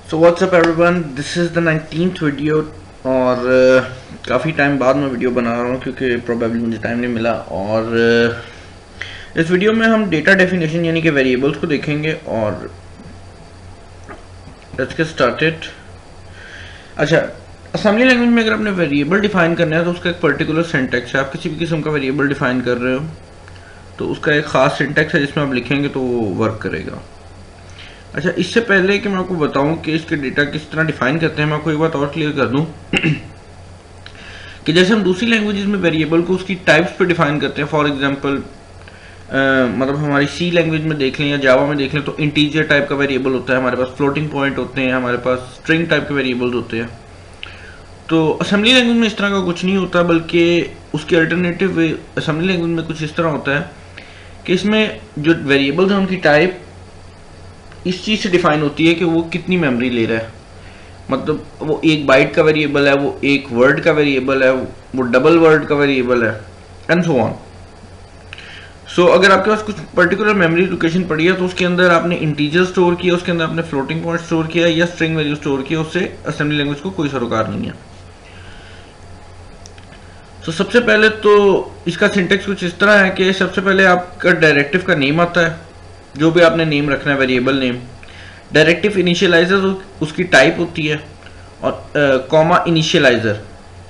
So what's up everyone, this is the 19th video और काफ़ी time बाद मैं वीडियो बना रहा हूँ क्योंकि प्रोबेबली मुझे टाइम नहीं मिला। और इस वीडियो में हम डेटा डेफिनेशन यानी कि वेरिएबल्स को देखेंगे और लेट्स गेट स्टार्टेड। अच्छा, असेंबली लैंग्वेज में अगर आपने वेरिएबल डिफाइन करना है तो उसका एक पर्टिकुलर सिंटैक्स है। आप किसी भी किस्म का वेरिएबल डिफाइन कर रहे हो तो उसका एक ख़ास सिंटैक्स है जिसमें आप लिखेंगे तो वो वर्क करेगा। अच्छा, इससे पहले कि मैं आपको बताऊं कि इसके डेटा किस तरह डिफाइन करते हैं, मैं आपको एक बात और क्लियर कर दूं कि जैसे हम दूसरी लैंग्वेजेस में वेरिएबल को उसकी टाइप्स पे डिफाइन करते हैं। फॉर एग्जांपल मतलब हमारी सी लैंग्वेज में देख लें या जावा में देख लें तो इंटीजर टाइप का वेरिएबल होता है, हमारे पास फ्लोटिंग पॉइंट होते हैं, हमारे पास स्ट्रिंग टाइप के वेरिएबल्स होते हैं। तो असेंबली लैंग्वेज में इस तरह का कुछ नहीं होता, बल्कि उसके अल्टरनेटिव असेंबली लैंग्वेज में कुछ इस तरह होता है कि इसमें जो वेरिएबल्स हैं उनकी टाइप इस चीज़ से डिफाइन होती है कि वो कितनी मेमोरी ले रहा है। मतलब वो एक बाइट का वेरिएबल है, वो एक वर्ड का वेरिएबल है, वो डबल वर्ड का वेरिएबल है एंड सो ऑन। सो अगर आपके पास कुछ पर्टिकुलर मेमोरी लोकेशन पड़ी है तो उसके अंदर आपने इंटीजर स्टोर किया, उसके अंदर आपने फ्लोटिंग पॉइंट स्टोर किया या स्ट्रिंग वैल्यू स्टोर किया, उससे असेंबली लैंग्वेज को कोई सरोकार नहीं है। तो सबसे पहले तो इसका सिंटेक्स कुछ इस तरह है कि सबसे पहले आपका डायरेक्टिव का नेम आता है, जो भी आपने नेम रखना है, वेरिएबल नेम। डायरेक्टिव इनिशियलाइजर उसकी टाइप होती है और कॉमा इनिशियलाइजर।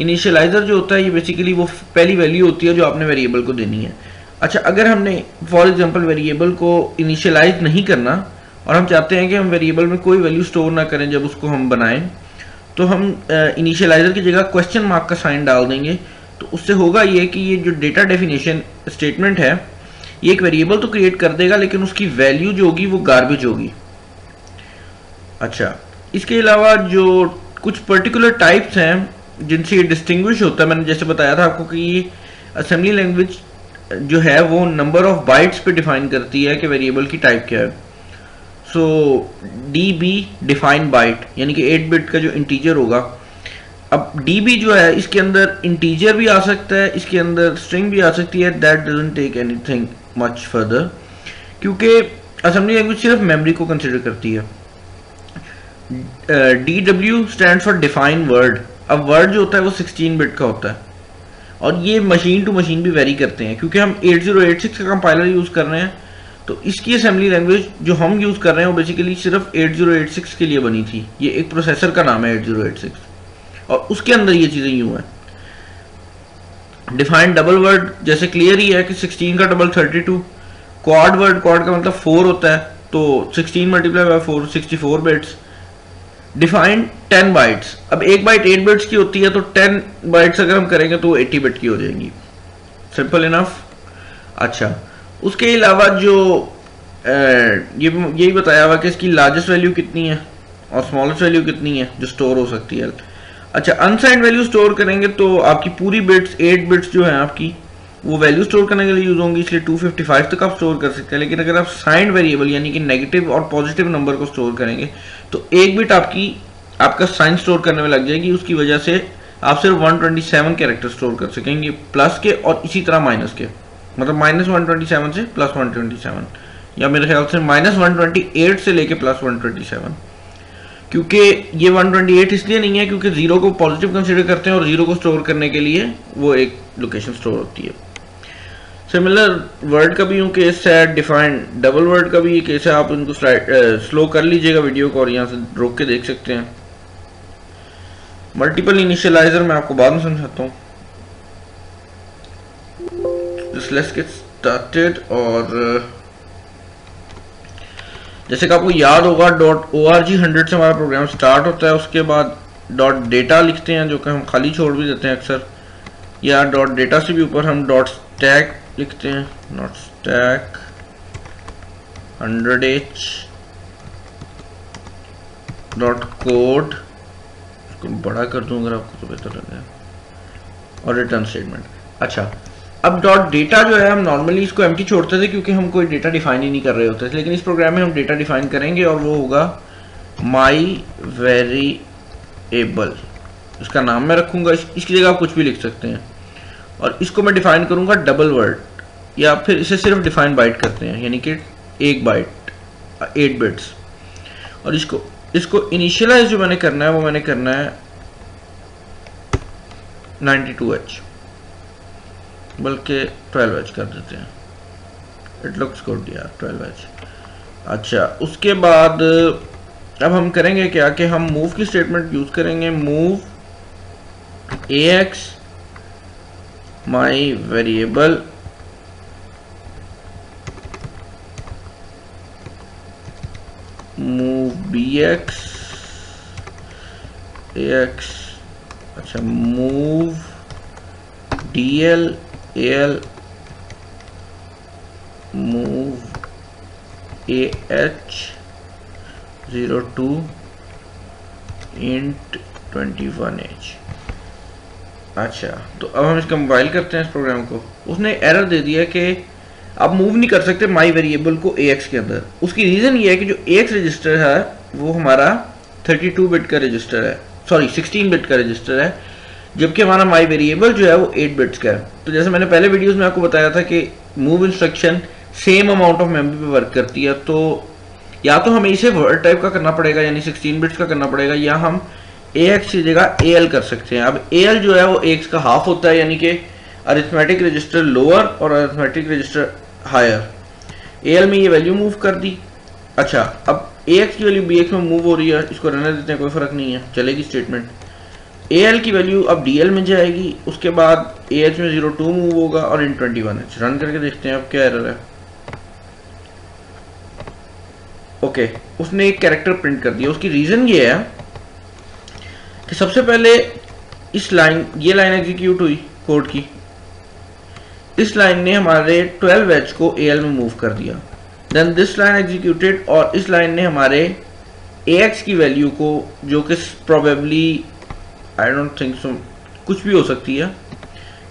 इनिशियलाइजर जो होता है ये बेसिकली वो पहली वैल्यू होती है जो आपने वेरिएबल को देनी है। अच्छा, अगर हमने फॉर एग्जांपल वेरिएबल को इनिशियलाइज नहीं करना और हम चाहते हैं कि हम वेरिएबल में कोई वैल्यू स्टोर ना करें जब उसको हम बनाएं, तो हम इनिशियलाइजर की जगह क्वेश्चन मार्क का साइन डाल देंगे। तो उससे होगा ये कि ये जो डेटा डेफिनेशन स्टेटमेंट है ये एक वेरिएबल तो क्रिएट कर देगा लेकिन उसकी वैल्यू जो होगी वो गार्बेज होगी। अच्छा, इसके अलावा जो कुछ पर्टिकुलर टाइप्स हैं जिनसे ये डिस्टिंग्विश होता है, मैंने जैसे बताया था आपको कि असेंबली लैंग्वेज जो है वो नंबर ऑफ बाइट्स पे डिफाइन करती है कि वेरिएबल की टाइप क्या है। सो डीबी डिफाइन बाइट यानी कि 8 बिट का जो इंटीजर होगा। अब डीबी जो है इसके अंदर इंटीजर भी आ सकता है, इसके अंदर स्ट्रिंग भी आ सकती है। That doesn't take anything much further क्योंकि असेंबली लैंग्वेज सिर्फ मेमोरी को कंसिडर करती है। DW stands for define word. अब वर्ड जो होता है वो 16 बिट का होता है और ये मशीन टू मशीन भी वेरी करते हैं क्योंकि हम 8086 का कंपाइलर यूज कर रहे हैं। तो इसकी असेंबली लैंग्वेज जो हम यूज कर रहे हैं वो बेसिकली सिर्फ 8086 के लिए बनी थी। ये एक प्रोसेसर का नाम है 8086 और उसके अंदर ये चीजें यूं हैं। डिफाइंड डबल वर्ड जैसे क्लियर ही है कि 16 का डबल 32। क्वाड वर्ड, क्वाड का मतलब 4 होता है, तो 16 multiply by 4 64 bits. Defined 10 bytes. अब एक बाइट 8 बिट्स की होती है तो 10 बाइट्स अगर हम करेंगे तो वो 80 बिट की हो जाएंगी। Simple enough. अच्छा, उसके अलावा जो यही बताया हुआ कि इसकी लार्जेस्ट वैल्यू कितनी है और स्मॉलेस्ट वैल्यू कितनी है जो स्टोर हो सकती है। अच्छा, अनसाइंड वैल्यू स्टोर करेंगे तो आपकी पूरी बिट्स 8 बिट्स जो है आपकी वो वैल्यू स्टोर करने के लिए यूज होंगी, इसलिए 255 तक आप स्टोर कर सकते हैं। लेकिन अगर आप साइंड वेरिएबल यानी कि नेगेटिव और पॉजिटिव नंबर को स्टोर करेंगे तो एक बिट आपका साइन स्टोर करने में लग जाएगी। उसकी वजह से आप सिर्फ 127 कैरेक्टर स्टोर कर सकेंगे प्लस के और इसी तरह माइनस के। मतलब -127 से +127 या मेरे ख्याल से -128 से लेके +127। क्योंकि ये 128 इसलिए नहीं है क्योंकि 0 को पॉजिटिव कंसिडर करते हैं और 0 को स्टोर करने के लिए वो एक लोकेशन स्टोर होती है। सिमिलर वर्ड का भी यूं केस है, डिफाइंड डबल वर्ड का भी ये केस है। आप इनको स्लो कर लीजिएगा वीडियो को और यहाँ से रोक के देख सकते हैं। मल्टीपल इनिशियलाइजर मैं आपको बाद में समझाता हूँ। Let's get started. और जैसे कि आपको याद होगा .org 100 से हमारा प्रोग्राम स्टार्ट होता है। उसके बाद .data लिखते हैं जो कि हम खाली छोड़ भी देते हैं अक्सर, या .data से भी ऊपर हम .stack लिखते हैं। .stack 100h .code, इसको बड़ा कर दूं अगर आपको तो बेहतर लगे, और रिटर्न स्टेटमेंट। अच्छा, अब .data जो है हम नॉर्मली इसको एम्प्टी छोड़ते थे क्योंकि हम कोई डेटा डिफाइन ही नहीं कर रहे होते थे, लेकिन इस प्रोग्राम में हम डेटा डिफाइन करेंगे और वो होगा माई वेरिएबल। इसका नाम मैं रखूंगा, इसकी जगह आप कुछ भी लिख सकते हैं। और इसको मैं डिफाइन करूंगा डबल वर्ड, या फिर इसे सिर्फ डिफाइन बाइट करते हैं यानी कि एक बाइट 8 बिट्स। और इसको इसको इनिशियलाइज जो मैंने करना है वो मैंने करना है 92H, बल्कि 12H कर देते हैं, इट लुक्स गुड यार 12H। अच्छा, उसके बाद अब हम करेंगे क्या कि हम मूव की स्टेटमेंट यूज करेंगे, मूव AX माई वेरिएबल मूव BX AX, अच्छा move DL AL move AH 02 int 21H। अच्छा, तो अब हम इसका कंपाइल करते हैं इस प्रोग्राम को। उसने एरर दे दिया कि आप मूव नहीं कर सकते माई वेरिएबल को AX के अंदर। उसकी रीज़न ये है कि जो AX रजिस्टर है वो हमारा 32 बिट का रजिस्टर है, सॉरी 16 बिट का रजिस्टर है, जबकि हमारा माई वेरिएबल जो है वो 8 बिट्स का है। तो जैसे मैंने पहले वीडियोस में आपको बताया था कि move instruction same amount of memory पे वर्क करती है, तो या तो हमें इसे वर्ड टाइप का करना पड़ेगा यानी 16 बिट्स का करना पड़ेगा, या हम AX की जगह AL कर सकते हैं। अब AL जो है वो AX का हाफ होता है, यानी कि अरिथमेटिक रजिस्टर लोअर और अरिथमेटिक रजिस्टर हायर। AL में ये वैल्यू मूव कर दी। अच्छा, अब AX की वैल्यू BX में मूव हो रही है, इसको रहने देते हैं, कोई फर्क नहीं है, चलेगी स्टेटमेंट। AL की वैल्यू अब DL में जाएगी, उसके बाद AH में 02 मूव होगा और इन 21H। रन करके देखते हैं अब क्या एरर है। ओके, उसने एक कैरेक्टर प्रिंट कर दिया। उसकी रीजन ये है कि सबसे पहले इस लाइन, ये लाइन एग्जीक्यूट हुई कोड की, इस लाइन ने हमारे 12H को AL में मूव कर दिया, देन दिस लाइन एग्जीक्यूटेड और इस लाइन ने हमारे AX की वैल्यू को, जो कि probably I don't think so कुछ भी हो सकती है,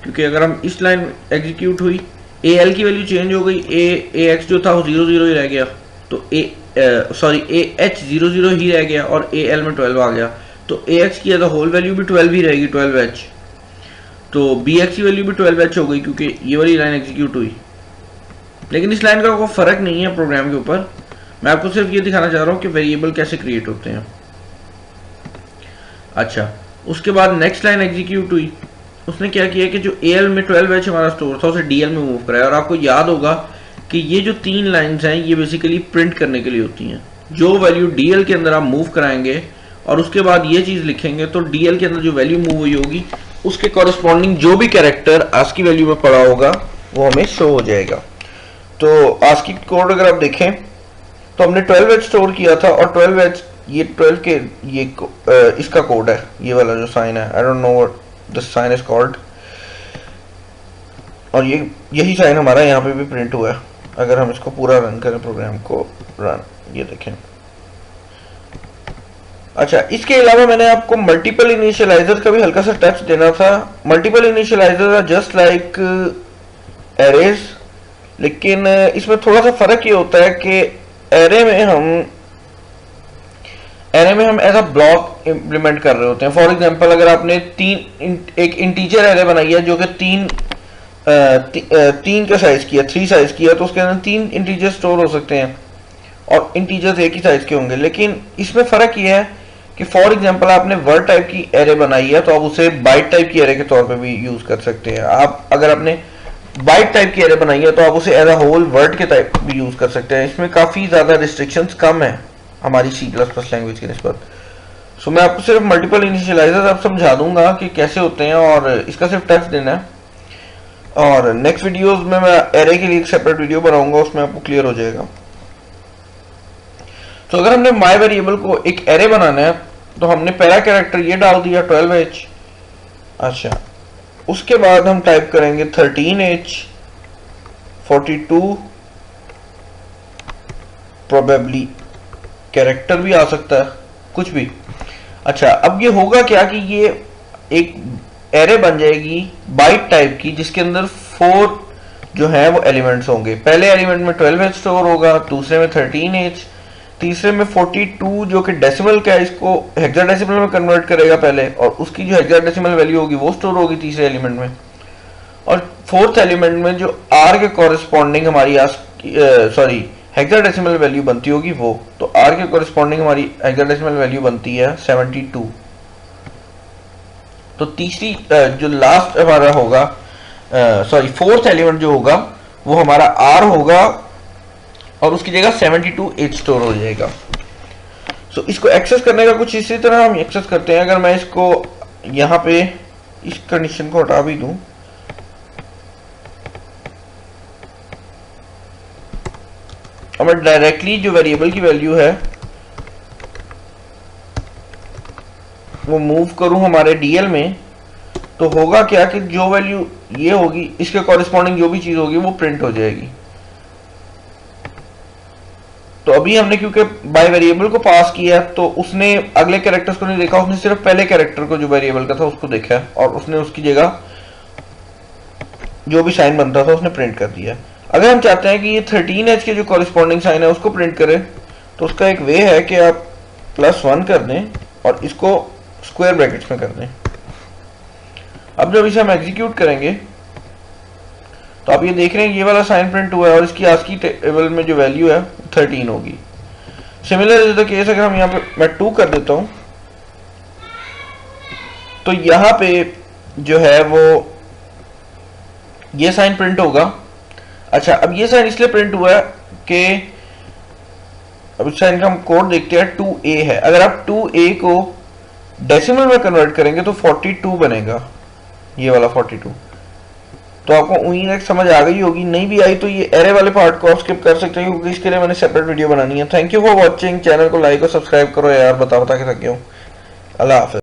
क्योंकि अगर हम इस लाइन एग्जीक्यूट हुई AL की वैल्यू चेंज हो गई, AX जो था वो 00 ही रह गया, तो AH 00 ही रह गया और AL में 12 आ गया, तो AX की एज अ होल वैल्यू भी 12 ही रहेगी 12H, तो BX की वैल्यू भी 12H हो गई क्योंकि ये वाली लाइन एग्जीक्यूट हुई। लेकिन इस लाइन का कोई फर्क नहीं है प्रोग्राम के ऊपर, मैं आपको सिर्फ ये दिखाना चाह रहा हूँ कि वेरिएबल कैसे क्रिएट होते हैं। अच्छा, उसके बाद नेक्स्ट लाइन एग्जीक्यूट हुई, उसने क्या किया कि जो AL में 12H हमारा स्टोर था उसे DL में मूव कराया। और आपको याद होगा कि ये जो 3 लाइंस हैं ये बेसिकली प्रिंट करने के लिए होती हैं। जो वैल्यू DL के अंदर आप मूव कराएंगे और उसके बाद ये चीज लिखेंगे, तो DL के अंदर जो वैल्यू मूव हुई होगी उसके कॉरेस्पॉन्डिंग जो भी कैरेक्टर ASCII वैल्यू में पड़ा होगा वो हमें शो हो जाएगा। तो ASCII कोड अगर आप देखें तो हमने 12H स्टोर किया था और 12H ये 12 के ये इसका कोड है, ये वाला जो साइन है, I don't know what this sign is called, और ये यही साइन हमारा यहाँ पे भी प्रिंट हुआ है। अगर हम इसको पूरा रन करें प्रोग्राम को रन, ये देखें। अच्छा, इसके अलावा मैंने आपको मल्टीपल इनिशियलाइजर का भी हल्का सा टच देना था। Multiple initializer are just like arrays, लेकिन इसमें थोड़ा सा फर्क ये होता है कि एरे में हम एज अ ब्लॉक इंप्लीमेंट कर रहे होते हैं। फॉर एग्जांपल, अगर आपने एक इंटीजर एरे बनाई है जो कि 3 का साइज किया, 3 साइज किया, तो उसके अंदर 3 इंटीजर स्टोर हो सकते हैं और इंटीजर्स एक ही साइज के होंगे। लेकिन इसमें फर्क ये है कि फॉर एग्जांपल आपने वर्ड टाइप की एरे बनाई है तो आप उसे बाइट टाइप की एरे के तौर पे भी यूज कर सकते हैं। आप अगर आपने बाइट टाइप की एरे बनाई है तो आप उसे एज अ होल वर्ड के टाइप भी यूज कर सकते हैं। इसमें काफी ज्यादा रिस्ट्रिक्शंस कम है हमारी C++ लैंग्वेज की निस्बत। सो मैं आपको सिर्फ मल्टीपल इनिशियलाइजर अब समझा दूंगा कि कैसे होते हैं और इसका सिर्फ टच देना है, और नेक्स्ट वीडियोस में मैं एरे के लिए एक सेपरेट वीडियो बनाऊंगा, उसमें आपको क्लियर हो जाएगा। तो अगर हमने माई वेरिएबल को एक एरे बनाना है तो हमने पहला कैरेक्टर ये डाल दिया 12H। अच्छा, उसके बाद हम टाइप करेंगे 13H 42, प्रोबेबली कैरेक्टर भी आ सकता है, कुछ भी। अच्छा, अब ये होगा क्या कि ये एक एरे बन जाएगी बाइट टाइप की, जिसके अंदर 4 जो है वो एलिमेंट्स होंगे। पहले एलिमेंट में 12H स्टोर होगा, दूसरे में 13H, तीसरे में 42 जो कि डेसिमल का है, इसको हेक्साडेसिमल में कन्वर्ट करेगा पहले, और उसकी जो हेक्साडेसिमल वैल्यू होगी वो स्टोर होगी तीसरे एलिमेंट में। और फोर्थ एलिमेंट में जो R के कॉरेस्पॉन्डिंग हमारी हेक्साडेसिमल वैल्यू बनती होगी वो, तो आर के कोरिस्पॉन्डिंग हमारी हेक्साडेसिमल वैल्यू बनती है 72। तो तीसरी जो लास्ट हमारा होगा, सॉरी फोर्थ एलिमेंट जो होगा वो हमारा आर होगा और उसकी जगह 72 एच स्टोर हो जाएगा। सो इसको एक्सेस करने का कुछ इसी तरह हम एक्सेस करते हैं। अगर मैं इसको यहाँ पे इस कंडीशन को हटा भी दूं, और मैं डायरेक्टली जो वेरिएबल की वैल्यू है वो मूव करूं हमारे डीएल में, तो होगा क्या कि जो वैल्यू ये होगी इसके कॉरेस्पॉन्डिंग जो भी चीज होगी वो प्रिंट हो जाएगी। तो अभी हमने क्योंकि बाय वेरिएबल को पास किया तो उसने अगले कैरेक्टर्स को नहीं देखा, उसने सिर्फ पहले कैरेक्टर को जो वेरिएबल का था उसको देखा और उसने उसकी जगह जो भी साइन बनता था उसने प्रिंट कर दिया। अगर हम चाहते हैं कि ये 13H के जो कॉरेस्पॉन्डिंग साइन है उसको प्रिंट करे, तो उसका एक वे है कि आप +1 कर दें और इसको स्क्वायर ब्रैकेट्स में कर दें। अब जब इसे हम एग्जीक्यूट करेंगे तो आप ये देख रहे हैं ये वाला साइन प्रिंट हुआ है और इसकी आस्की टेबल में जो वैल्यू है 13 होगी। सिमिलर इज द केस, अगर हम यहाँ पे मैं 2 कर देता हूं तो यहाँ पे जो है वो ये साइन प्रिंट होगा। अच्छा, अब ये साइन इसलिए प्रिंट हुआ है कि अब इस साइन का हम कोड देखते हैं, 2a है। अगर आप 2a को डेसिमल में कन्वर्ट करेंगे तो 42 बनेगा, ये वाला 42। तो आपको उम्मीद है समझ आ गई होगी, नहीं भी आई तो ये एरे वाले पार्ट को आप स्किप कर सकते हैं क्योंकि इसके लिए मैंने सेपरेट वीडियो बनानी है। Thank you for watching, channel को लाइक और सब्सक्राइब करो यार, बता के थक गया हूं। अल्लाह हाफिज़।